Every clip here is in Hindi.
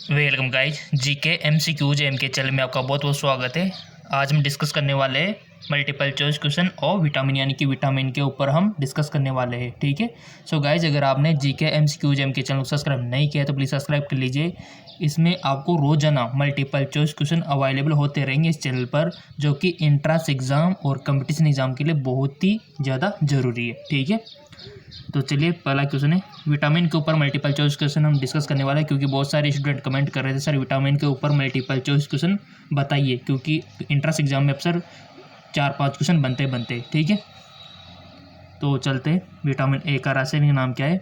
वेलकम गाइज जीके एमसीक्यूज एम के चैनल में आपका बहुत बहुत स्वागत है। आज हम डिस्कस करने वाले हैं मल्टीपल चॉइस क्वेश्चन और विटामिन यानी कि विटामिन के ऊपर हम डिस्कस करने वाले हैं। ठीक है। सो गाइज, अगर आपने जीके एमसीक्यूज एम के चैनल को सब्सक्राइब नहीं किया है तो प्लीज़ सब्सक्राइब कर लीजिए। इसमें आपको रोजाना मल्टीपल चॉइस क्वेश्चन अवेलेबल होते रहेंगे इस चैनल पर, जो कि एंट्रेंस एग्जाम और कंपटीशन एग्जाम के लिए बहुत ही ज़्यादा ज़रूरी है। ठीक है। तो चलिए, पहला क्वेश्चन है विटामिन के ऊपर मल्टीपल चॉइस क्वेश्चन हम डिस्कस करने वाले हैं, क्योंकि बहुत सारे स्टूडेंट कमेंट कर रहे थे सर विटामिन के ऊपर मल्टीपल चॉइस क्वेश्चन बताइए, क्योंकि इंट्रेंस एग्जाम में अक्सर 4-5 क्वेश्चन बनते। ठीक है। तो चलते हैं, विटामिन ए का रासायनिक नाम क्या है।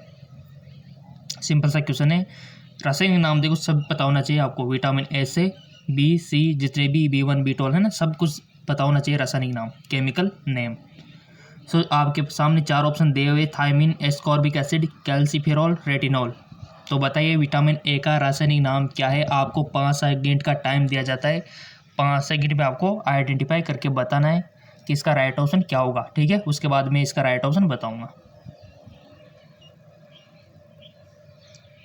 सिंपल सा क्वेश्चन है। रासायनिक नाम देखो सब पता होना चाहिए आपको। विटामिन ए से बी सी जितने भी B1 B12 है ना, सब कुछ पता होना चाहिए रासायनिक नाम, केमिकल नेम। सो आपके सामने 4 ऑप्शन दिए हुए, thiamine, ascorbic acid, calciferol, retinol. तो बताइए विटामिन ए का रासायनिक नाम क्या है। आपको 5 सेकंड का टाइम दिया जाता है। 5 सेकंड में आपको आइडेंटिफाई करके बताना है कि इसका राइट ऑप्शन क्या होगा। ठीक है। उसके बाद मैं इसका राइट ऑप्शन बताऊंगा।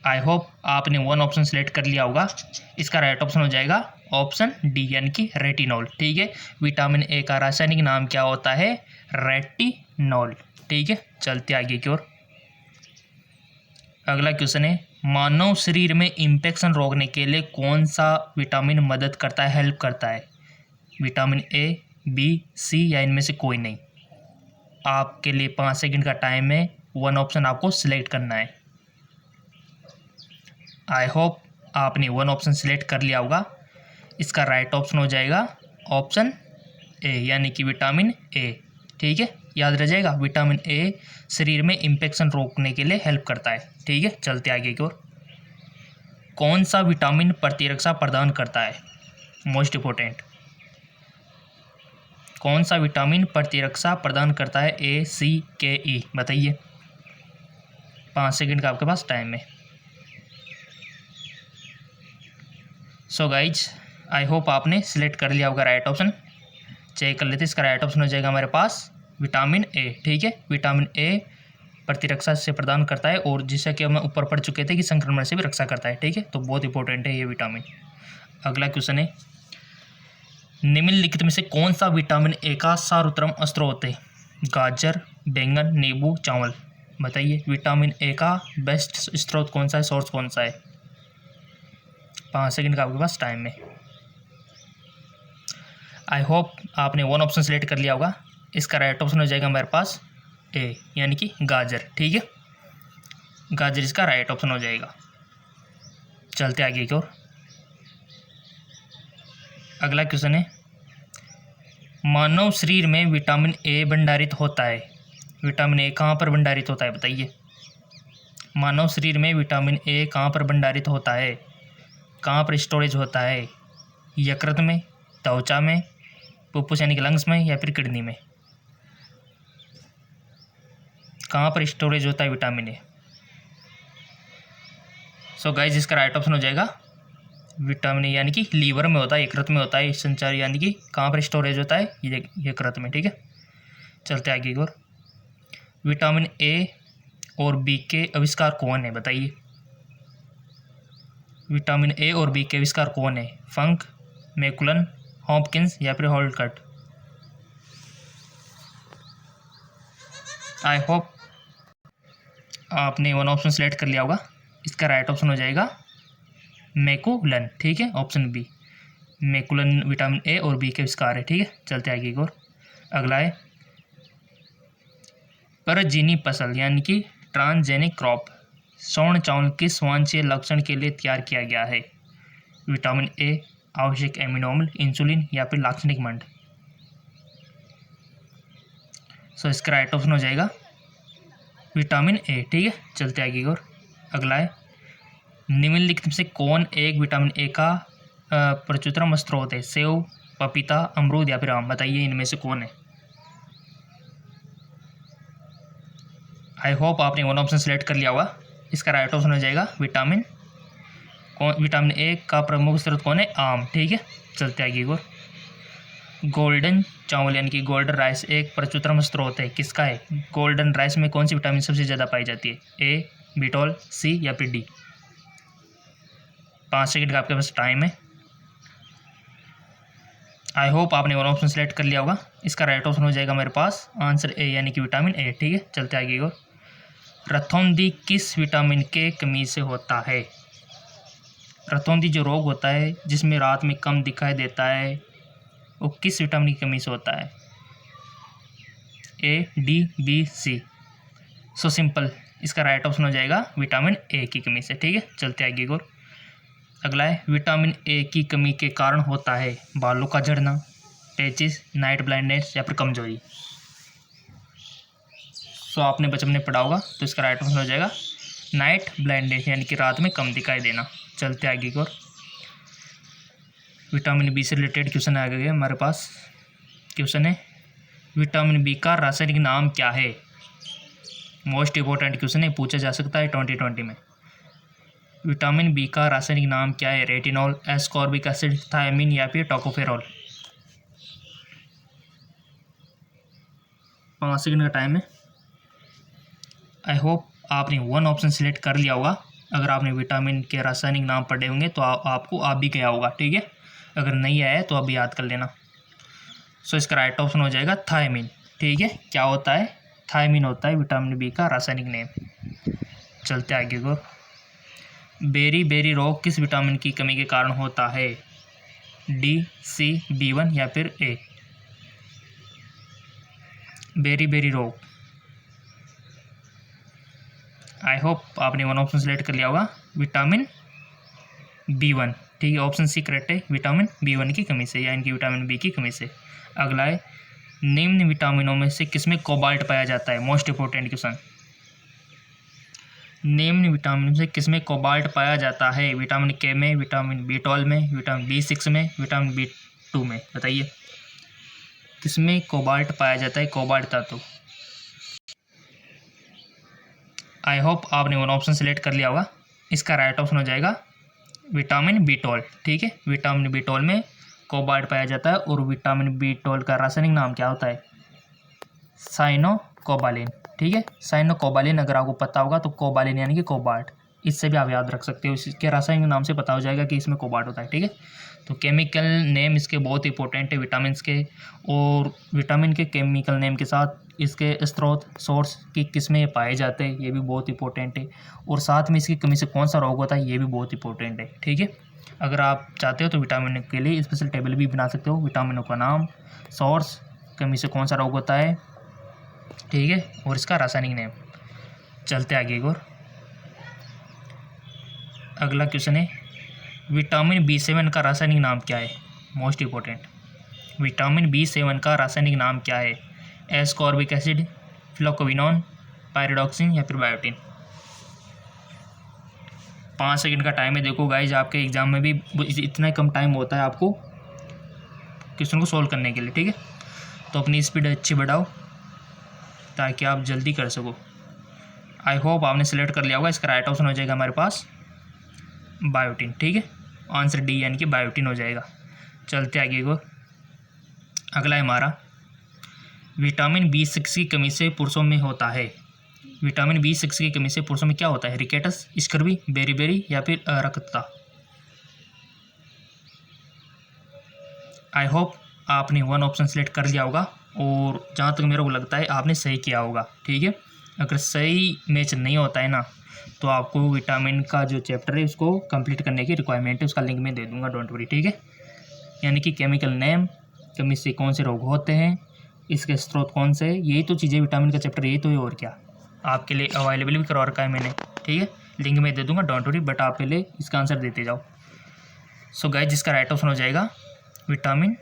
आई होप आपने 1 ऑप्शन सेलेक्ट कर लिया होगा। इसका राइट ऑप्शन हो जाएगा ऑप्शन डी यानी कि रेटिनॉल। ठीक है। विटामिन ए का रासायनिक नाम क्या होता है? रेटिनॉल। ठीक है। चलते आगे की ओर। अगला क्वेश्चन है, मानव शरीर में इंफेक्शन रोकने के लिए कौन सा विटामिन मदद करता है, हेल्प करता है? विटामिन ए, बी, सी या इनमें से कोई नहीं। आपके लिए 5 सेकंड का टाइम है। 1 ऑप्शन आपको सिलेक्ट करना है। आई होप आपने 1 ऑप्शन सिलेक्ट कर लिया होगा। इसका राइट ऑप्शन हो जाएगा ऑप्शन ए यानी कि विटामिन ए। ठीक है। याद रह जाएगा, विटामिन ए शरीर में इंफेक्शन रोकने के लिए हेल्प करता है। ठीक है। चलते आगे की ओर। कौन सा विटामिन प्रतिरक्षा प्रदान करता है? Most important. कौन सा विटामिन प्रतिरक्षा प्रदान करता है? ए, सी, के, ई। बताइए। 5 सेकंड का आपके पास टाइम है। सो गाइज, आई होप आपने सिलेक्ट कर लिया होगा राइट ऑप्शन। चेक कर लेते। इसका राइट ऑप्शन हो जाएगा हमारे पास विटामिन ए। ठीक है। विटामिन ए प्रतिरक्षा से प्रदान करता है, और जैसा कि हम ऊपर पढ़ चुके थे कि संक्रमण से भी रक्षा करता है। ठीक है। तो बहुत इंपॉर्टेंट है ये विटामिन। अगला क्वेश्चन है, निम्नलिखित में से कौन सा विटामिन ए का सर्वोत्तम स्रोत है? गाजर, बैंगन, नींबू, चावल। बताइए विटामिन ए का बेस्ट स्रोत कौन सा है, सोर्स कौन सा है? 5 सेकंड का आपके पास टाइम है। आई होप आपने 1 ऑप्शन सेलेक्ट कर लिया होगा। इसका राइट ऑप्शन हो जाएगा हमारे पास ए यानी कि गाजर। ठीक है। गाजर इसका राइट ऑप्शन हो जाएगा। चलते आगे की ओर। अगला क्वेश्चन है, मानव शरीर में विटामिन ए भंडारित होता है। विटामिन ए कहाँ पर भंडारित होता है? बताइए। मानव शरीर में विटामिन ए कहाँ पर भंडारित होता है? कहाँ पर स्टोरेज होता है? यकृत में, त्वचा में, फुफ्फुस यानी कि लंग्स में, या फिर किडनी में? कहाँ पर स्टोरेज होता है विटामिन ए? सो गाइज, इसका राइट ऑप्शन हो जाएगा विटामिन ए यानी कि लीवर में होता है, यकृत में होता है। संचार यानी कि कहाँ पर स्टोरेज होता है? यकृत में। ठीक है। चलते आगे की ओर। विटामिन ए और बी के आविष्कार कौन है? बताइए। विटामिन ए और बी के आविष्कार कौन है? फंक, मैकुलन, हॉपकिंस या फिर होल्टकट? आई होप आपने 1 ऑप्शन सेलेक्ट कर लिया होगा। इसका राइट ऑप्शन हो जाएगा मैकुलन। ठीक है। Option B, McCollum vitamin A और बी के आविष्कार है। ठीक है। चलते आगे की ओर। अगला है, परजीवी फसल यानी कि ट्रांसजेनिक क्रॉप स्वर्ण चावल किस वांछनीय लक्षण के लिए तैयार किया गया है? विटामिन ए, आवश्यक एमिनो अम्ल, इंसुलिन या फिर लाक्षणिक मंड? सो इसका राइट ऑप्शन हो जाएगा विटामिन ए। ठीक है। चलते आगे की ओर। अगला है, निम्नलिखित में से कौन एक विटामिन ए का प्रचुरतम स्रोत है? सेव, पपीता, अमरूद या फिर आम? बताइए इनमें से कौन है? आई होप आपने 1 ऑप्शन सेलेक्ट कर लिया होगा। इसका राइट ऑप्शन हो जाएगा विटामिन ए का प्रमुख स्रोत कौन है? आम। ठीक है। चलते आगे की ओर। गोल्डन चावल यानी कि गोल्डन राइस एक प्रचुरतम स्रोत है, किसका है? गोल्डन राइस में कौन सी विटामिन सबसे ज़्यादा पाई जाती है? ए, B12, सी या फिर डी? 5 सेकंड का आपके पास टाइम है। आई होप आपने वन ऑप्शन सेलेक्ट कर लिया होगा। इसका राइट ऑप्शन हो जाएगा मेरे पास आंसर ए यानी कि विटामिन ए। ठीक है, चलते आगे और रतौंधी किस विटामिन के कमी से होता है? रतौंधी जो रोग होता है जिसमें रात में कम दिखाई देता है वो किस विटामिन की कमी से होता है? ए, डी, बी, सी। सो सिंपल, इसका राइट ऑप्शन हो जाएगा विटामिन ए की कमी से। ठीक है, चलते आगे और अगला है विटामिन ए की कमी के कारण होता है बालों का झड़ना, पैचिस, नाइट ब्लाइंडनेस या फिर कमजोरी। सो आपने बचपन में पढ़ा होगा तो इसका राइट ऑप्शन हो जाएगा नाइट ब्लाइंडनेस यानी कि रात में कम दिखाई देना। चलते आगे और विटामिन बी से रिलेटेड क्वेश्चन आ गए हमारे पास। क्वेश्चन है विटामिन बी का रासायनिक नाम क्या है? मोस्ट इंपॉर्टेंट क्वेश्चन है, पूछा जा सकता है 2020 में। विटामिन बी का रासायनिक नाम क्या है? रेटिनॉल, एस्कॉर्बिक एसिड, थायमिन या फिर टोकोफेरॉल। 5 सेकंड का टाइम है। आई होप आपने वन ऑप्शन सिलेक्ट कर लिया होगा। अगर आपने विटामिन के रासायनिक नाम पढ़े होंगे तो आपको आप भी गया होगा। ठीक है, अगर नहीं आया है तो अभी याद कर लेना। सो इसका राइट ऑप्शन हो जाएगा थायमिन। ठीक है, क्या होता है? थायमिन होता है विटामिन बी का रासायनिक नेम। चलते आगे को बेरी बेरी रोग किस विटामिन की कमी के कारण होता है? डी, सी, B1 या फिर ए। बेरी बेरी रोग, आई होप आपने वन ऑप्शन सेलेक्ट कर लिया होगा विटामिन B1। ठीक है, ऑप्शन सी करेक्ट है, विटामिन B1 की कमी से यानी कि विटामिन बी की कमी से। अगला है निम्न विटामिनों में से किसमें कोबाल्ट पाया जाता है? Most important question. निम्न विटामिन से किसमें कोबाल्ट पाया जाता है? विटामिन के में, विटामिन B12 में, विटामिन B6 में, विटामिन B2 में। बताइए किसमें कोबाल्ट पाया जाता है? कोबाल्ट तत्व। आई होप आपने वन ऑप्शन सेलेक्ट कर लिया होगा। इसका राइट ऑप्शन हो जाएगा विटामिन B12। ठीक है, विटामिन B12 में कोबाल्ट पाया जाता है और विटामिन B12 का रासायनिक नाम क्या होता है? साइनोकोबालिन। ठीक है, साइनोकोबालिन अगर आपको पता होगा तो कोबालिन यानी कि कोबाल्ट, इससे भी आप याद रख सकते हो। इसके रासायनिक नाम से पता हो जाएगा कि इसमें कोबाल्ट होता है। ठीक है, तो केमिकल नेम इसके बहुत इंपॉर्टेंट है विटामिन के, और विटामिन के केमिकल नेम के साथ इसके स्रोत सोर्स की किस्में पाए जाते हैं ये भी बहुत इंपॉर्टेंट है, और साथ में इसकी कमी से कौन सा रोग होता है ये भी बहुत इंपॉर्टेंट है। ठीक है, अगर आप चाहते हो तो विटामिन के लिए स्पेशल टेबल भी बना सकते हो। विटामिनों का नाम, सोर्स, कमी से कौन सा रोग होता है, ठीक है, और इसका रासायनिक नेम। चलते आगे और अगला क्वेश्चन है विटामिन B7 का रासायनिक नाम क्या है? मोस्ट इंपॉर्टेंट, विटामिन B7 का रासायनिक नाम क्या है? एस्कॉर्बिक एसिड, फ्लोकोविनोन, पायरिडॉक्सिन या फिर बायोटिन। 5 सेकंड का टाइम है। देखो गाइज, आपके एग्जाम में भी इतना कम टाइम होता है आपको क्वेश्चन को सोल्व करने के लिए। ठीक है, तो अपनी स्पीड अच्छी बढ़ाओ ताकि आप जल्दी कर सको। आई होप आपने सेलेक्ट कर लिया होगा। इसका राइट ऑप्शन हो जाएगा हमारे पास बायोटिन। ठीक है, आंसर डी यानी कि बायोटिन हो जाएगा। चलते आगे को अगला है हमारा विटामिन B6 की कमी से पुरुषों में होता है। विटामिन B6 की कमी से पुरुषों में क्या होता है? रिकेटस, स्कर्वी, बेरीबेरी या फिर अरक्तता। आई होप आपने वन ऑप्शन सेलेक्ट कर लिया होगा, और जहाँ तक मेरे को लगता है आपने सही किया होगा। ठीक है, अगर सही मैच नहीं होता है ना तो आपको विटामिन का जो चैप्टर है उसको कंप्लीट करने की रिक्वायरमेंट है, उसका लिंक मैं दे दूंगा, डोंट वरी। ठीक है, यानी कि केमिकल नेम, कमी से कौन से रोग होते हैं, इसके स्रोत कौन से, यही तो चीज़ें विटामिन का चैप्टर, यही तो है और क्या। आपके लिए अवेलेबल भी करवा रखा है मैंने। ठीक है, लिंक मैं दे दूंगा, डोंट वरी, बट आप पहले इसका आंसर देते जाओ। सो गाइस, जिसका राइट ऑप्शन हो जाएगा विटामिन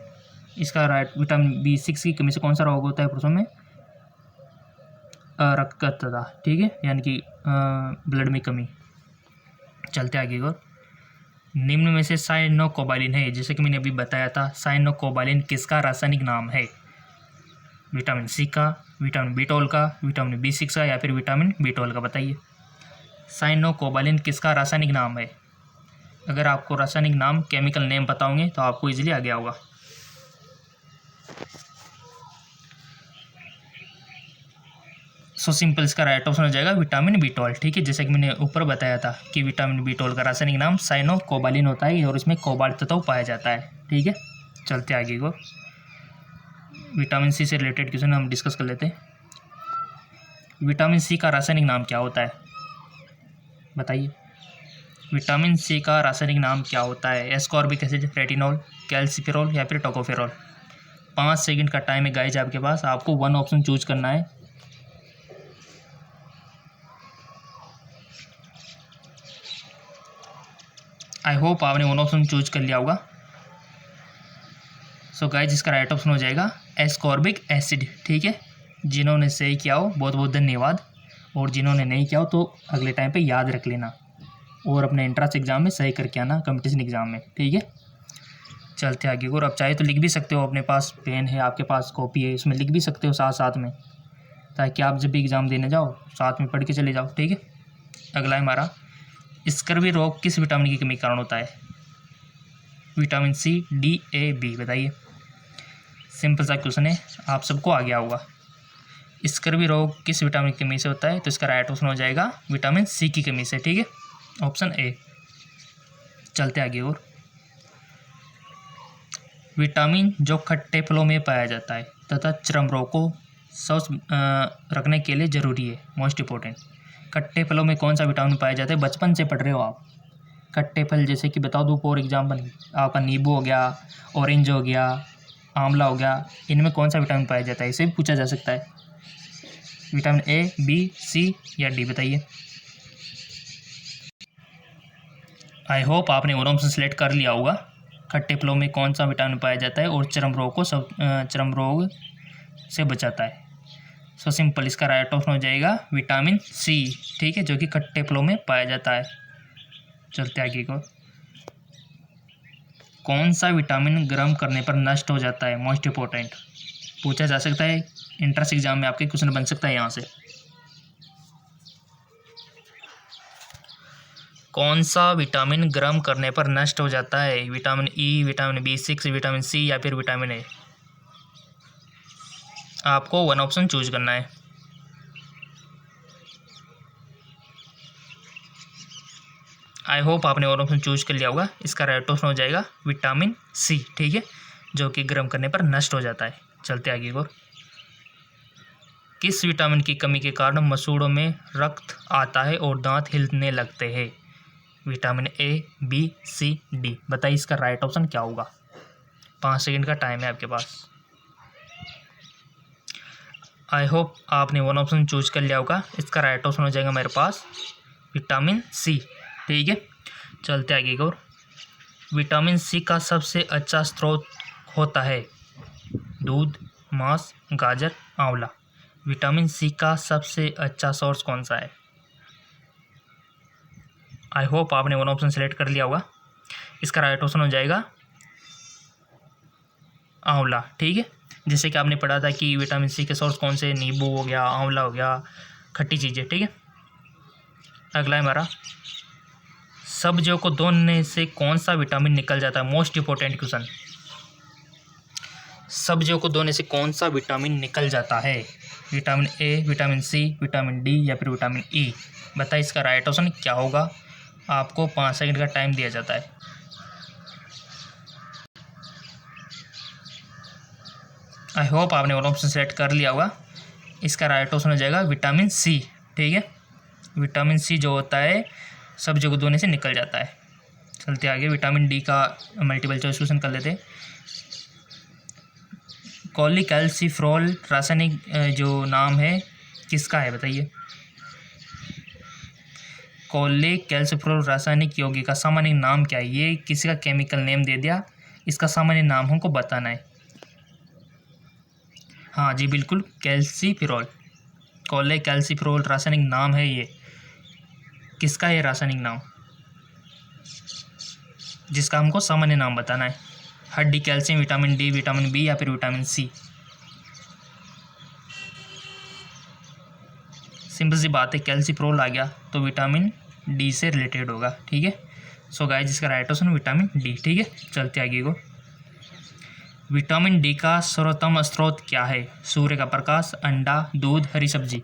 B6 की कमी से कौन सा रोग होता है पुरुषों में? रक्तता। ठीक है, यानी कि ब्लड में कमी। चलते आगे को निम्न में से साइनोकोबालिन है, जैसे कि मैंने अभी बताया था, साइनोकोबालिन किसका रासायनिक नाम है? विटामिन सी का, विटामिन B12 का, विटामिन B6 का या फिर विटामिन B12 का। बताइए साइनोकोबालिन किसका रासायनिक नाम है? अगर आपको रासायनिक नाम, केमिकल नेम बताओगे तो आपको इजीली आ गया होगा। सो सिंपल इसका राइट ऑप्शन हो जाएगा विटामिन B12। ठीक है, जैसे कि मैंने ऊपर बताया था कि विटामिन B12 का रासायनिक नाम साइनोकोबालिन होता है और इसमें कोबाल्ट तत्व पाया जाता है। ठीक है, चलते आगे को विटामिन सी से रिलेटेड क्वेश्चन हम डिस्कस कर लेते हैं। विटामिन सी का रासायनिक नाम क्या होता है, बताइए। विटामिन सी का रासायनिक नाम क्या होता है? एस्कॉर्बिक एसिड, रेटिनॉल, कैल्सिफेरॉल या फिर टोकोफेरॉल। 5 सेकंड का टाइम है गाइज आपके पास, आपको वन ऑप्शन चूज करना है। आई होप आपने वन ऑप्शन चूज कर लिया होगा। सो गाइज इसका राइट ऑप्शन हो जाएगा एस्कॉर्बिक एसिड। ठीक है, जिन्होंने सही किया हो बहुत बहुत धन्यवाद, और जिन्होंने नहीं किया हो तो अगले टाइम पे याद रख लेना और अपने एंट्रेंस एग्जाम में सही करके आना, कंपटीशन एग्जाम में। ठीक है, चलते आगे। और अब चाहे तो लिख भी सकते हो, अपने पास पेन है, आपके पास कॉपी है, उसमें लिख भी सकते हो साथ साथ में, ताकि आप जब भी एग्ज़ाम देने जाओ साथ में पढ़ के चले जाओ। ठीक है, अगला है हमारा, स्कर्वी रोग किस विटामिन की कमी के कारण होता है? विटामिन सी, डी, ए, बी, बताइए। सिंपल सा क्वेश्चन है, आप सबको आ गया होगा। स्कर्वी रोग किस विटामिन की कमी से होता है? तो इसका राइट ऑप्शन हो जाएगा विटामिन सी की कमी से। ठीक है, ऑप्शन ए। चलते आगे। और विटामिन जो खट्टे फलों में पाया जाता है तथा चर्म रोग को स्वस्थ रखने के लिए ज़रूरी है, मोस्ट इंपॉर्टेंट। खट्टे फलों में कौन सा विटामिन पाया जाता है? बचपन से पढ़ रहे हो आप। खट्टे फल जैसे कि बता दूँ फॉर एग्जाम्पल, आपका नींबू हो गया, ऑरेंज हो गया, आंवला हो गया, इनमें कौन सा विटामिन पाया जाता है? इसे भी पूछा जा सकता है। विटामिन ए, बी, सी या डी, बताइए। आई होप आपने वन ऑप्शन सेलेक्ट कर लिया होगा। खट्टे फलों में कौन सा विटामिन पाया जाता है और चर्म रोग से बचाता है? सो सिंपल इसका राइट ऑप्शन हो जाएगा विटामिन सी। ठीक है, जो कि खट्टे फलों में पाया जाता है। चलते आगे को, कौन सा विटामिन गर्म करने पर नष्ट हो जाता है? मोस्ट इंपॉर्टेंट, पूछा जा सकता है, एंट्रेंस एग्जाम में आपके क्वेश्चन बन सकता है यहाँ से। कौन सा विटामिन गर्म करने पर नष्ट हो जाता है? Vitamin E, vitamin B6, vitamin C या फिर विटामिन ए? आपको वन ऑप्शन चूज करना है। आई होप आपने वन ऑप्शन चूज कर लिया होगा। इसका राइट ऑप्शन हो जाएगा विटामिन सी। ठीक है, जो कि गर्म करने पर नष्ट हो जाता है। चलते आगे को, किस विटामिन की कमी के कारण मसूड़ों में रक्त आता है और दांत हिलने लगते हैं? Vitamin A, B, C, D, बताइए इसका राइट ऑप्शन क्या होगा। 5 सेकंड का टाइम है आपके पास। आई होप आपने वन ऑप्शन चूज कर लिया होगा। इसका राइट ऑप्शन हो जाएगा मेरे पास विटामिन सी। ठीक है, चलते आगे को, विटामिन सी का सबसे अच्छा स्रोत होता है दूध, मांस, गाजर, आंवला। विटामिन सी का सबसे अच्छा सोर्स कौन सा है? आई होप आपने वन ऑप्शन सेलेक्ट कर लिया होगा। इसका राइट ऑप्शन हो जाएगा आंवला। ठीक है, जैसे कि आपने पढ़ा था कि विटामिन सी के सोर्स कौन से, नींबू हो गया, आंवला हो गया, खट्टी चीज़ें। ठीक है, अगला है हमारा, सब्जियों को धोने से कौन सा विटामिन निकल जाता है? मोस्ट इंपॉर्टेंट क्वेश्चन, सब्जियों को धोने से कौन सा विटामिन निकल जाता है? Vitamin A, vitamin C, vitamin D या फिर विटामिन ई, बताइए इसका राइट ऑप्शन क्या होगा। आपको 5 सेकंड का टाइम दिया जाता है। आई होप आपने वन ऑप्शन सेलेक्ट कर लिया होगा। इसका राइट ऑप्शन हो जाएगा विटामिन सी। ठीक है, विटामिन सी जो होता है सब्जियों को धोने से निकल जाता है। चलते आगे, विटामिन डी का मल्टीपल चॉइस क्वेश्चन कर लेते हैं। कोलेकैल्सिफेरॉल रासायनिक जो नाम है किसका है, बताइए। कोलेकैल्सिफेरॉल रासायनिक यौगिक का सामान्य नाम क्या है? ये किसी का केमिकल नेम दे दिया, इसका सामान्य नाम हमको बताना है। हाँ जी बिल्कुल, कैल्सिफेरॉल, कोलेकैल्सिफेरॉल रासायनिक नाम है। ये किसका है रासायनिक नाम, जिसका हमको सामान्य नाम बताना है? हड्डी, calcium, vitamin D, vitamin B या फिर विटामिन सी? सिंपल सी बात है, कैल्सिफेरॉल आ गया तो विटामिन डी से रिलेटेड होगा। ठीक है, सो गाइस जिसका राइट ऑप्शन विटामिन डी। ठीक है, चलते आगे को, विटामिन डी का सर्वोत्तम स्रोत क्या है? सूर्य का प्रकाश, अंडा, दूध, हरी सब्जी।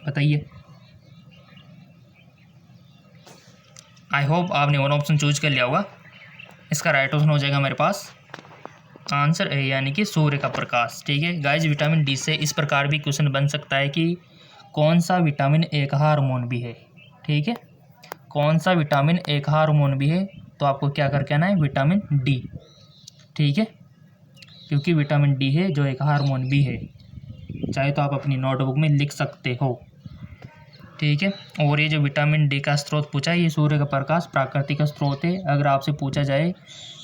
बताइए। आई होप आपने वन ऑप्शन चूज कर लिया होगा। इसका राइट ऑप्शन हो जाएगा मेरे पास आंसर ए यानी कि सूर्य का प्रकाश। ठीक है गाइज, विटामिन डी से इस प्रकार भी क्वेश्चन बन सकता है कि कौन सा विटामिन एक हार्मोन भी है। ठीक है, कौन सा विटामिन एक हार्मोन भी है, तो आपको क्या करके आना है, विटामिन डी। ठीक है, क्योंकि विटामिन डी है जो एक हार्मोन भी है। चाहे तो आप अपनी नोटबुक में लिख सकते हो। ठीक है, और ये जो विटामिन डी का स्रोत पूछा है, ये सूर्य का प्रकाश प्राकृतिक स्रोत है। अगर आपसे पूछा जाए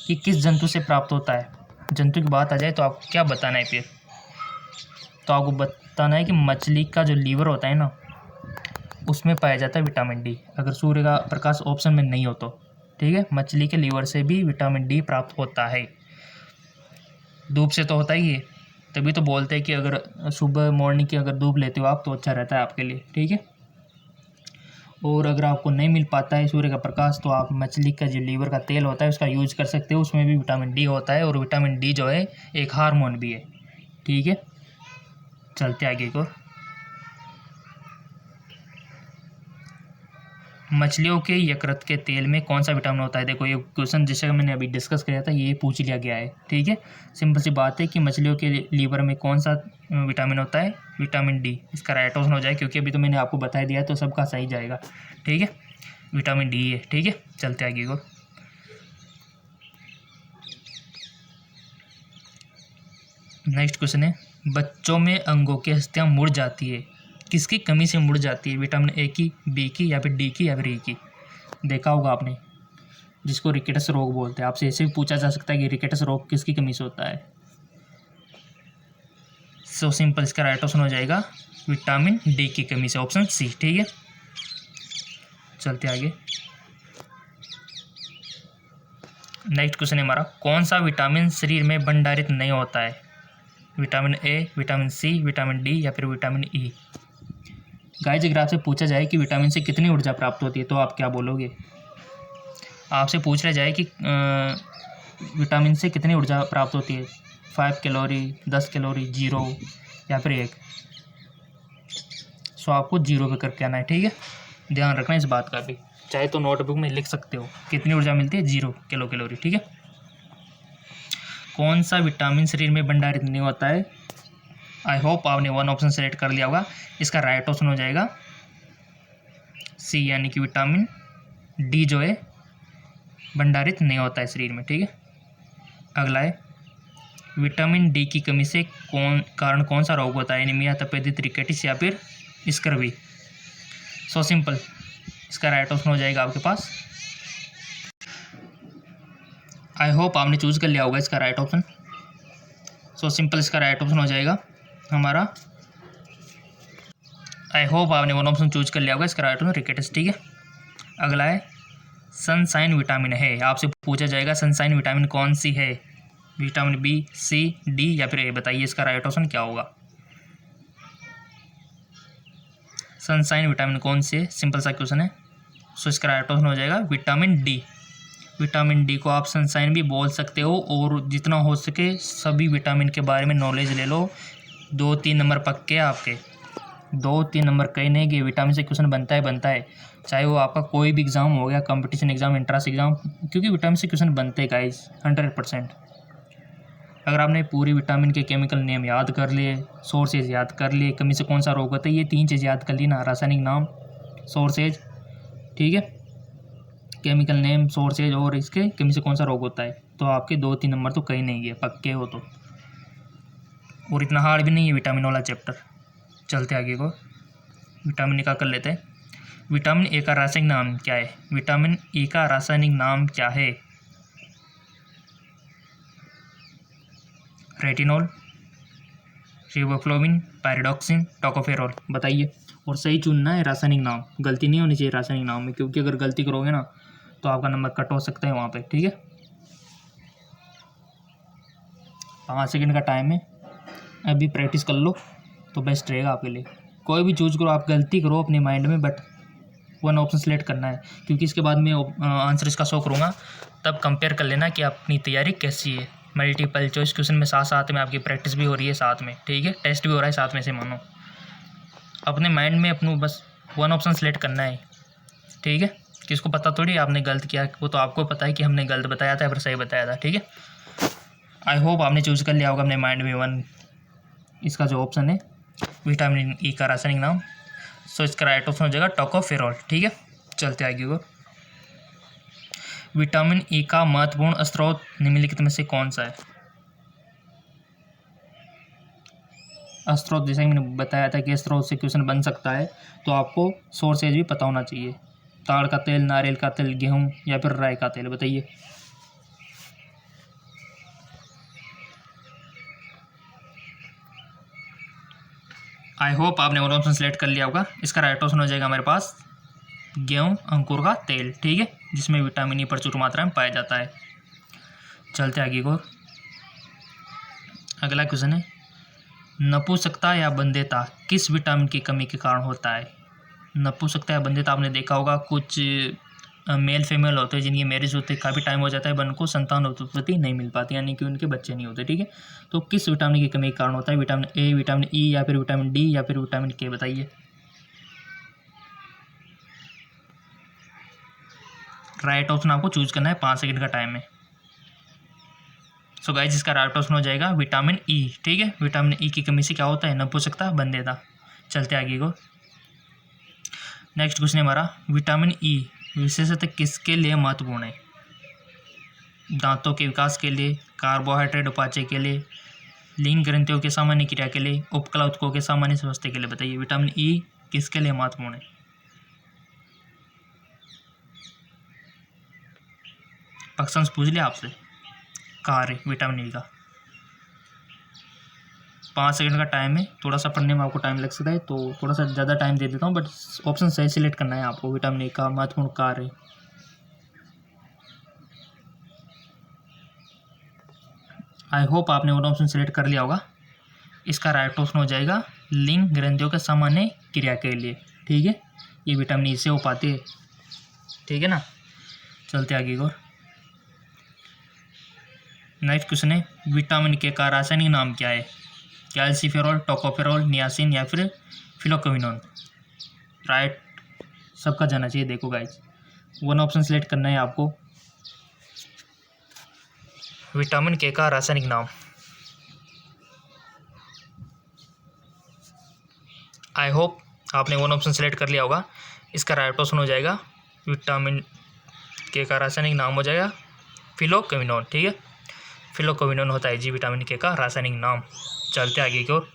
कि किस जंतु से प्राप्त होता है, जंतु की बात आ जाए, तो आपको क्या बताना है फिर, तो आपको बताना है कि मछली का जो लीवर होता है ना, उसमें पाया जाता है विटामिन डी, अगर सूर्य का प्रकाश ऑप्शन में नहीं हो तो। ठीक है, मछली के लीवर से भी विटामिन डी प्राप्त होता है, धूप से तो होता ही है। तभी तो बोलते हैं कि अगर सुबह मॉर्निंग की अगर धूप लेते हो आप तो अच्छा रहता है आपके लिए। ठीक है, और अगर आपको नहीं मिल पाता है सूर्य का प्रकाश, तो आप मछली का जो लीवर का तेल होता है उसका यूज कर सकते हो, उसमें भी विटामिन डी होता है, और विटामिन डी जो है एक हार्मोन भी है। ठीक है, चलते आगे को। मछलियों के यकृत के तेल में कौन सा विटामिन होता है। देखो ये क्वेश्चन जिसे मैंने अभी डिस्कस किया था, ये पूछ लिया गया है। ठीक है, सिंपल सी बात है कि मछलियों के लीवर में कौन सा विटामिन होता है, विटामिन डी। इसका राइट ऑप्शन हो जाए, क्योंकि अभी तो मैंने आपको बता दिया है तो सबका सही जाएगा। ठीक है, विटामिन डी है। ठीक है, चलते आगे को। नेक्स्ट क्वेश्चन है, बच्चों में अंगों की अस्थियां मुड़ जाती है, किसकी कमी से मुड़ जाती है, विटामिन ए की, बी की, या फिर डी की, या फिर ई की। देखा होगा आपने, जिसको रिकेटस रोग बोलते हैं। आपसे ऐसे भी पूछा जा सकता है कि रिकेटस रोग किसकी कमी से होता है। सो सिंपल, इसका राइट ऑप्शन हो जाएगा विटामिन डी की कमी से, ऑप्शन सी। ठीक है, चलते आगे। नेक्स्ट क्वेश्चन है हमारा, कौन सा विटामिन शरीर में भंडारित नहीं होता है, vitamin A, vitamin C, vitamin D, या फिर विटामिन ई। गाइस, अगर आपसे पूछा जाए कि विटामिन से कितनी ऊर्जा प्राप्त होती है, तो आप क्या बोलोगे। आपसे पूछ लिया जाए कि विटामिन से कितनी ऊर्जा प्राप्त होती है, 5 कैलोरी, 10 कैलोरी, 0, या फिर 1। सो आपको 0 पे करके आना है। ठीक है, ध्यान रखना इस बात का भी, चाहे तो नोटबुक में लिख सकते हो कितनी ऊर्जा मिलती है, 0 कैलोरी। ठीक है, कौन सा विटामिन शरीर में भंडारित नहीं होता है। आई होप आपने वन ऑप्शन सेलेक्ट कर लिया होगा। इसका राइट ऑप्शन हो जाएगा सी, यानी कि विटामिन डी जो है भंडारित नहीं होता है शरीर में। ठीक है, अगला है, विटामिन डी की कमी से कौन सा रोग होता है, एनीमिया, तपेदिक, रिकेटिस, या फिर स्कर्वी। सो सिंपल, इसका राइट ऑप्शन हो जाएगा आपके पास, आई होप आपने चूज कर लिया होगा इसका राइट ऑप्शन। सो सिंपल, इसका राइट ऑप्शन हो जाएगा हमारा, आई होप आपने वन ऑप्शन चूज कर लिया होगा, इसका राइट ऑप्शन रिकेटस। ठीक है, अगला है, सनसाइन विटामिन है। आपसे पूछा जाएगा सनसाइन विटामिन कौन सी है, विटामिन बी, सी, डी, या फिर ए। बताइए इसका राइट ऑप्शन क्या होगा। सनसाइन विटामिन कौन सी है, सिंपल सा क्वेश्चन है। सो इसका राइट ऑप्शन हो जाएगा विटामिन डी। विटामिन डी को आप सनसाइन भी बोल सकते हो, और जितना हो सके सभी विटामिन के बारे में नॉलेज ले लो। 2-3 नंबर पक्के आपके, 2-3 नंबर कहीं नहीं कि विटामिन से क्वेश्चन बनता है, चाहे वो आपका कोई भी एग्ज़ाम हो गया, कंपटीशन एग्ज़ाम, एंट्रेंस एग्ज़ाम, क्योंकि विटामिन से क्वेश्चन बनते हैं गाइस 100%। अगर आपने पूरी विटामिन के केमिकल नेम याद कर लिए, सोर्सेज याद कर लिए, कमी से कौन सा रोग होता है, ये 3 चीज़ याद कर ली ना, रासायनिक नाम, सोर्सेज, ठीक है, केमिकल नेम, सोर्सेज, और इसके कमी से कौन सा रोग होता है, तो आपके 2-3 नंबर तो कहीं नहीं है पक्के हो तो। और इतना हार्ड भी नहीं है विटामिन वाला चैप्टर। चलते आगे को, विटामिन ए का कर लेते हैं। विटामिन ए का रासायनिक नाम क्या है, विटामिन ई का रासायनिक नाम क्या है, रेटिनॉल, रिबोफ्लोविन, पायरिडॉक्सिन, टोकोफेरॉल। बताइए, और सही चुनना है रासायनिक नाम, गलती नहीं होनी चाहिए रासायनिक नाम में, क्योंकि अगर गलती करोगे ना तो आपका नंबर कट हो सकता है वहाँ पे। ठीक है, 5 सेकंड का टाइम है, अभी प्रैक्टिस कर लो तो बेस्ट रहेगा आपके लिए। कोई भी चूज करो, आप गलती करो अपने माइंड में, बट वन ऑप्शन सेलेक्ट करना है, क्योंकि इसके बाद मैं आंसर इसका शो करूँगा, तब कंपेयर कर लेना कि अपनी तैयारी कैसी है। मल्टीपल चॉइस क्वेश्चन में साथ साथ में आपकी प्रैक्टिस भी हो रही है साथ में, ठीक है, टेस्ट भी हो रहा है साथ में से, मानो। अपने माइंड में अपनों बस वन ऑप्शन सेलेक्ट करना है, ठीक है। किसको पता थोड़ी आपने गलत किया, वो तो आपको पता है कि हमने गलत बताया था या फिर सही बताया था, ठीक है। आई होप आपने चूज़ कर लिया होगा अपने माइंड में वन, इसका जो ऑप्शन है विटामिन ई का रासायनिक नाम। सो इसका राइट ऑप्शन हो जाएगा टोकोफेरोल, ठीक है। चलते आगे को, विटामिन ई का महत्वपूर्ण स्रोत निम्नलिखित में से कौन सा है। स्रोत, जैसे कि मैंने बताया था कि स्रोत से क्वेश्चन बन सकता है, तो आपको सोर्सेज भी पता होना चाहिए। ताड़ का तेल, नारियल का तेल, गेहूँ या फिर राई का तेल, बताइए। आई होप आपने वो ऑप्शन सेलेक्ट कर लिया होगा। इसका राइट ऑप्शन हो जाएगा हमारे पास गेहूँ अंकुर का तेल, ठीक है, जिसमें विटामिन ई प्रचुर मात्रा में पाया जाता है। चलते आगे को, अगला क्वेश्चन है, नपुंसकता या बंध्यता किस विटामिन की कमी के कारण होता है। नपुंसकता या बंध्यता आपने देखा होगा, कुछ मेल फीमेल होते हैं जिनकी मैरिज होते काफ़ी टाइम हो जाता है, बन को संतान उत्पत्ति नहीं मिल पाती, यानी कि उनके बच्चे नहीं होते, ठीक है। तो किस विटामिन की कमी के कारण होता है, विटामिन ए, विटामिन ई या फिर विटामिन डी या फिर विटामिन के, बताइए। राइट ऑप्शन आपको चूज करना है, 5 सेकंड का टाइम है। सो गाइस इसका राइट ऑप्शन हो जाएगा विटामिन ई, ठीक है। विटामिन ई की कमी से क्या होता है, नपुंसकता, बंध्यता। चलते आगे को, नेक्स्ट क्वेश्चन है हमारा, विटामिन ई विशेषतः किसके लिए महत्वपूर्ण है। दांतों के विकास के लिए, कार्बोहाइड्रेट उपापचय के लिए, लिंग ग्रंथियों के सामान्य क्रिया के लिए, उपकला उत्कों के सामान्य स्वास्थ्य के लिए, बताइए। विटामिन ई किसके लिए महत्वपूर्ण है। ऑप्शंस पूछ लिया आपसे, कार्य विटामिन ई का। 5 सेकंड का टाइम है, थोड़ा सा पढ़ने में आपको टाइम लग सकता है, तो थोड़ा सा ज़्यादा टाइम दे देता हूँ, बट ऑप्शन सही सिलेक्ट करना है आपको। विटामिन ई का महत्वपूर्ण कार्य, आई होप आपने वो ऑप्शन सेलेक्ट कर लिया होगा। इसका राइट ऑप्शन हो जाएगा लिंग ग्रंथियों के सामान्य क्रिया के लिए, ठीक है। ये विटामिन ई से हो पाती है, ठीक है ना। चलते आगे और, नेक्स्ट क्वेश्चन है, विटामिन के का रासायनिक नाम क्या है। कैल्सीफेरॉल, टोकोफेरॉल, नियासिन या फिर फिलोक्विनोन। राइट सबका जाना चाहिए। देखो गाइज, वन ऑप्शन सेलेक्ट करना है आपको। विटामिन के का रासायनिक नाम, आई होप आपने वन ऑप्शन सेलेक्ट कर लिया होगा। इसका राइट ऑप्शन हो जाएगा विटामिन के का रासायनिक नाम हो जाएगा फिलोक्विनोन, ठीक है। फिलोक्विनोन होता है जी विटामिन के का रासायनिक नाम। चलते आगे की ओर,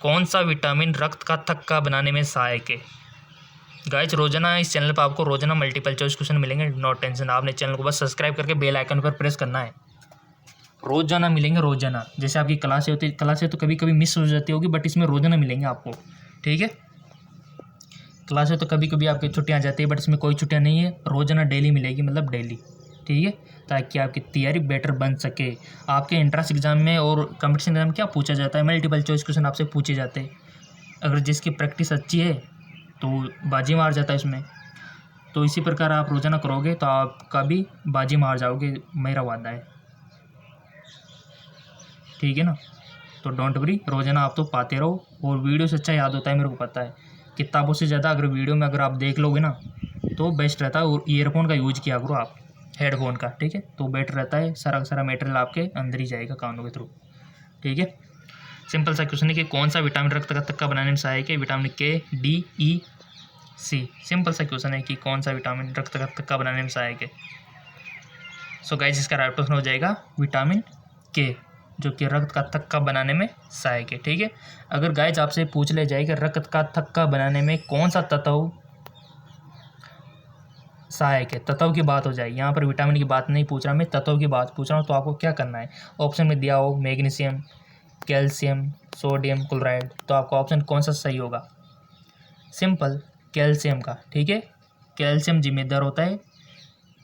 कौन सा विटामिन रक्त का थक्का बनाने में सहायक है। गाइज रोजाना इस चैनल पर आपको रोजाना मल्टीपल चॉइस क्वेश्चन मिलेंगे, नो टेंशन। आपने चैनल को बस सब्सक्राइब करके बेल आइकन पर प्रेस करना है, रोजाना मिलेंगे रोजाना। जैसे आपकी क्लासें होती है, क्लासें तो कभी कभी मिस हो जाती होगी, बट इसमें रोजाना मिलेंगे आपको, ठीक है। क्लासें तो कभी कभी आपकी छुट्टियाँ जाती है, बट इसमें कोई छुट्टियाँ नहीं है, रोजाना डेली मिलेगी, मतलब डेली, ठीक है, ताकि आपकी तैयारी बेटर बन सके। आपके एंट्रेंस एग्जाम में और कंपटीशन एग्जाम में क्या पूछा जाता है, मल्टीपल चॉइस क्वेश्चन आपसे पूछे जाते हैं। अगर जिसकी प्रैक्टिस अच्छी है तो बाजी मार जाता है इसमें, तो इसी प्रकार आप रोजाना करोगे तो आपका भी बाजी मार जाओगे, मेरा वादा है, ठीक है ना। तो डोंट वरी, रोजाना आप तो पाते रहो, और वीडियो से अच्छा याद होता है, मेरे को पता है। किताबों से ज़्यादा अगर वीडियो में अगर आप देख लोगे ना तो बेस्ट रहता है। और ईयरफोन का यूज किया करो आप, हेडफोन का, ठीक है, तो बेटर रहता है। सारा सारा मटेरियल आपके अंदर ही जाएगा कानों के थ्रू, ठीक है। सिंपल सा क्वेश्चन है कि कौन सा विटामिन रक्त का थक्का बनाने में सहायक है। विटामिन के, डी, ई, सी। सिंपल सा क्वेश्चन है कि कौन सा विटामिन रक्त का थक्का बनाने में सहायक है। सो गाइस इसका राइट ऑप्शन हो जाएगा विटामिन के, जो कि रक्त का थक्का बनाने में सहायक है, ठीक है। अगर गाइस आपसे पूछ ले जाए कि रक्त का थक्का बनाने में कौन सा तत्व सहायक है, तत्व की बात हो जाए, यहाँ पर विटामिन की बात नहीं पूछ रहा मैं, तत्व की बात पूछ रहा हूँ, तो आपको क्या करना है। ऑप्शन में दिया हो मैग्नीशियम, कैल्शियम, सोडियम क्लोराइड, तो आपका ऑप्शन कौन सा सही होगा। सिंपल, कैल्शियम का, ठीक है। कैल्शियम जिम्मेदार होता है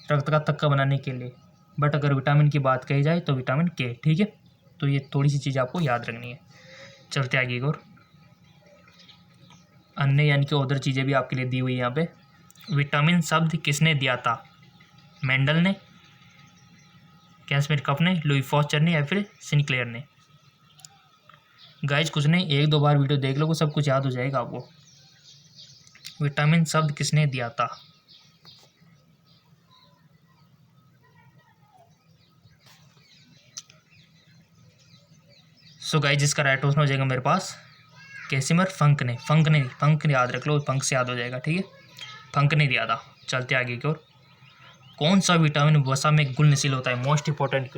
रक्त का थक्का बनाने के लिए, बट अगर विटामिन की बात कही जाए तो विटामिन के, ठीक है। तो ये थोड़ी सी चीज़ आपको याद रखनी है। चलते आगे और, अन्य यानी कि अदर चीज़ें भी आपके लिए दी हुई है यहाँ पे। विटामिन शब्द किसने दिया था, मेंडल ने, कैस्मिर कप ने, लुई फॉस्टर ने या फिर सिनक्लेयर ने। गाइज कुछ नहीं, 1-2 बार वीडियो देख लो, सब कुछ याद हो जाएगा आपको। विटामिन शब्द किसने दिया था? सो गाइज इसका राइट ऑप्शन हो जाएगा मेरे पास कैसिमर फंक ने। फंक याद रख लो, फंक से याद हो जाएगा, ठीक है। फंक ने दिया था। चलते आगे की ओर। कौन सा विटामिन वसा में घुलनशील होता है? मोस्ट इंपॉर्टेंट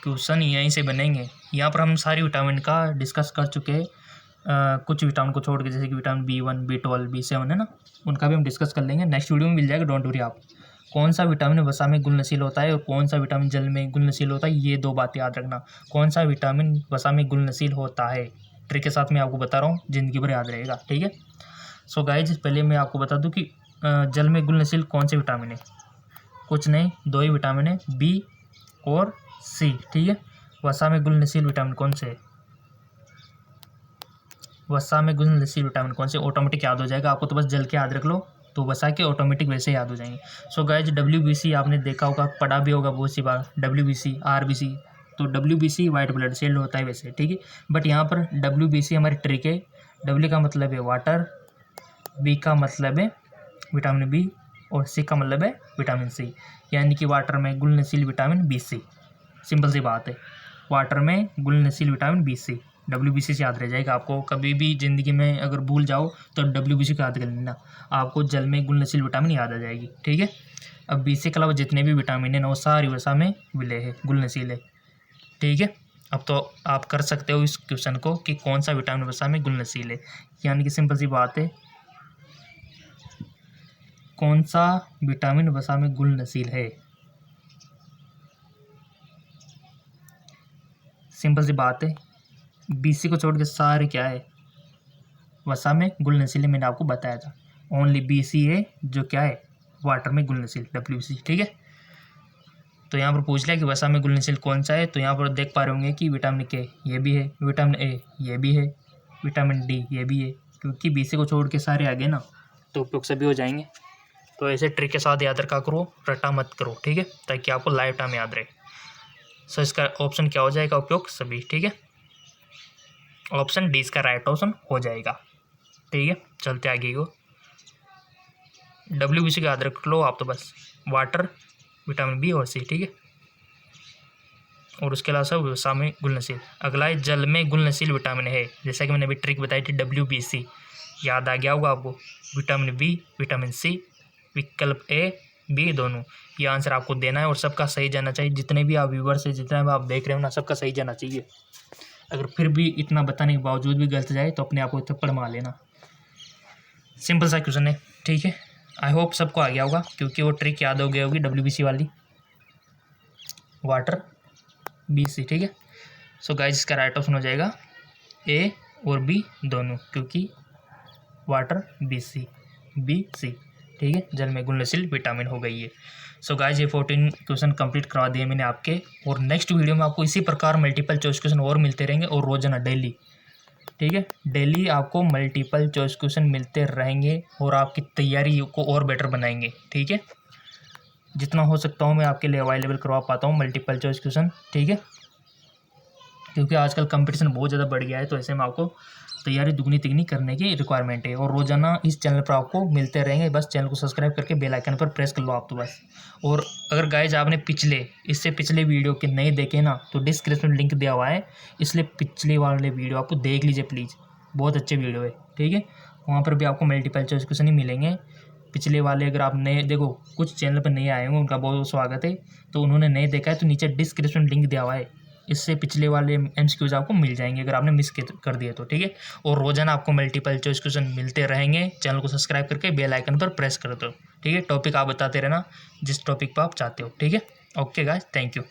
क्वेश्चन यहीं से बनेंगे। यहाँ पर हम सारी विटामिन का डिस्कस कर चुके हैं, कुछ विटामिन को छोड़ के, जैसे कि विटामिन B1, B12, B7 है ना, उनका भी हम डिस्कस कर लेंगे। नेक्स्ट वीडियो में मिल जाएगा, डोंट वरी आप। कौन सा विटामिन वसा में घुलनशील होता है और कौन सा विटामिन जल में घुलनशील होता है, ये 2 बातें याद रखना। कौन सा विटामिन वसा में घुलनशील होता है, ट्रिक के साथ मैं आपको बता रहा हूँ, जिंदगी भर याद रहेगा, ठीक है। सो गाइज पहले मैं आपको बता दूँ कि जल में घुलनशील कौन से विटामिन है। कुछ नहीं, 2 ही विटामिन है, B और C, ठीक है। वसा में घुलनशील विटामिन कौन से है? वसा में घुलनशील विटामिन कौन से? ऑटोमेटिक याद हो जाएगा आपको, तो बस जल के याद रख लो, तो वसा के ऑटोमेटिक वैसे याद हो जाएंगे। सो गाइज WBC आपने देखा होगा, पढ़ा भी होगा बहुत सी बार, WBC, RBC। तो WBC वाइट ब्लड सेल होता है वैसे, ठीक है। बट यहाँ पर WBC हमारी ट्रिक है। W का मतलब है वाटर, B का मतलब है विटामिन B और C का मतलब है विटामिन C, यानी कि वाटर में घुलनशील विटामिन BC। सिंपल सी बात है, वाटर में घुलनशील विटामिन BC। WBC से याद रह जाएगा आपको। कभी भी ज़िंदगी में अगर भूल जाओ तो WBC को याद कर लेना, आपको जल में घुलनशील विटामिन याद आ जाएगी, ठीक है। अब BC के अलावा जितने भी विटामिन हैं ना, वो सारी वसा में विलय है, घुलनशील है, ठीक है। अब तो आप कर सकते हो इस क्वेश्चन को कि कौन सा विटामिन वसा में घुलनशील है, यानी कि सिंपल सी बात है, कौन सा विटामिन वसा में घुलनशील है। सिंपल सी बात है, BC को छोड़ के सारे क्या है, वसा में घुलनशील है। मैंने आपको बताया था, ओनली BC है जो क्या है, वाटर में घुलनशील, WBC, ठीक है। तो यहाँ पर पूछ लिया कि वसा में घुलनशील कौन सा है, तो यहाँ पर देख पा रहे होंगे कि विटामिन K ये भी है, विटामिन A ये भी है, विटामिन D ये भी है, क्योंकि BC को छोड़ के सारे आगे ना, तो उपयोग सभी हो जाएंगे। तो ऐसे ट्रिक के साथ याद रखा करो, रटा मत करो, ठीक है, ताकि आपको लाइफ टाइम याद रहे। सो इसका ऑप्शन क्या हो जाएगा, उपयोग सभी, ठीक है। ऑप्शन D इसका राइट ऑप्शन हो जाएगा, ठीक है। चलते आगे को। WBC का याद रख लो आप, तो बस वाटर, विटामिन B और C, ठीक है। और उसके अलावा सब वसा में घुलनशील। अगला है जल में घुलनशील विटामिन है, जैसा कि मैंने अभी ट्रिक बताई थी, WBC याद आ गया होगा आपको। विटामिन B, विटामिन C, विकल्प A, B दोनों, ये आंसर आपको देना है और सबका सही जाना चाहिए। जितने भी आप व्यूवर्स है, जितना भी आप देख रहे हो ना, सबका सही जाना चाहिए। अगर फिर भी इतना बताने के बावजूद भी गलत जाए तो अपने आप को थप्पड़ मार लेना। सिंपल सा क्वेश्चन है, ठीक है। आई होप सबको आ गया होगा, क्योंकि वो ट्रिक याद हो गई होगी WBC वाली, वाटर, BC, ठीक है। सो गाइस इसका राइट ऑप्शन हो जाएगा A और B दोनों, क्योंकि वाटर, BC, BC, ठीक है, जल में घुलनशील विटामिन हो गई है। सो गाइस ये 14 क्वेश्चन कंप्लीट करवा दिए मैंने आपके, और नेक्स्ट वीडियो में आपको इसी प्रकार मल्टीपल चॉइस क्वेश्चन और मिलते रहेंगे, और रोजाना डेली, ठीक है, डेली आपको मल्टीपल चॉइस क्वेश्चन मिलते रहेंगे और आपकी तैयारी को और बेटर बनाएंगे, ठीक है। जितना हो सकता हूँ मैं आपके लिए अवेलेबल करवा पाता हूँ मल्टीपल चॉइस क्वेश्चन, ठीक है, क्योंकि आजकल कंपटीशन बहुत ज़्यादा बढ़ गया है। तो ऐसे में आपको तैयारी दुगनी तिगनी करने की रिक्वायरमेंट है, और रोजाना इस चैनल पर आपको मिलते रहेंगे। बस चैनल को सब्सक्राइब करके बेल आइकन पर प्रेस कर लो आप, तो बस। और अगर गाइज आपने इससे पिछले वीडियो के नहीं देखे ना, तो डिस्क्रिप्शन लिंक दिया हुआ है, इसलिए पिछले वाले वीडियो आपको देख लीजिए प्लीज़, बहुत अच्छे वीडियो है, ठीक है। वहाँ पर भी आपको मल्टीपल चॉइस क्वेश्चन ही मिलेंगे। पिछले वाले अगर आप नए देखो, कुछ चैनल पर नए आए होंगे, उनका बहुत स्वागत है। तो उन्होंने नहीं देखा है तो नीचे डिस्क्रिप्शन लिंक दिया हुआ है, इससे पिछले वाले MCQs आपको मिल जाएंगे अगर आपने मिस कर दिए तो, ठीक है। और रोजाना आपको मल्टीपल चॉइस क्वेश्चन मिलते रहेंगे। चैनल को सब्सक्राइब करके बेल आइकन पर प्रेस कर दो, ठीक है। टॉपिक आप बताते रहना जिस टॉपिक पर आप चाहते हो, ठीक है। Okay guys, thank you.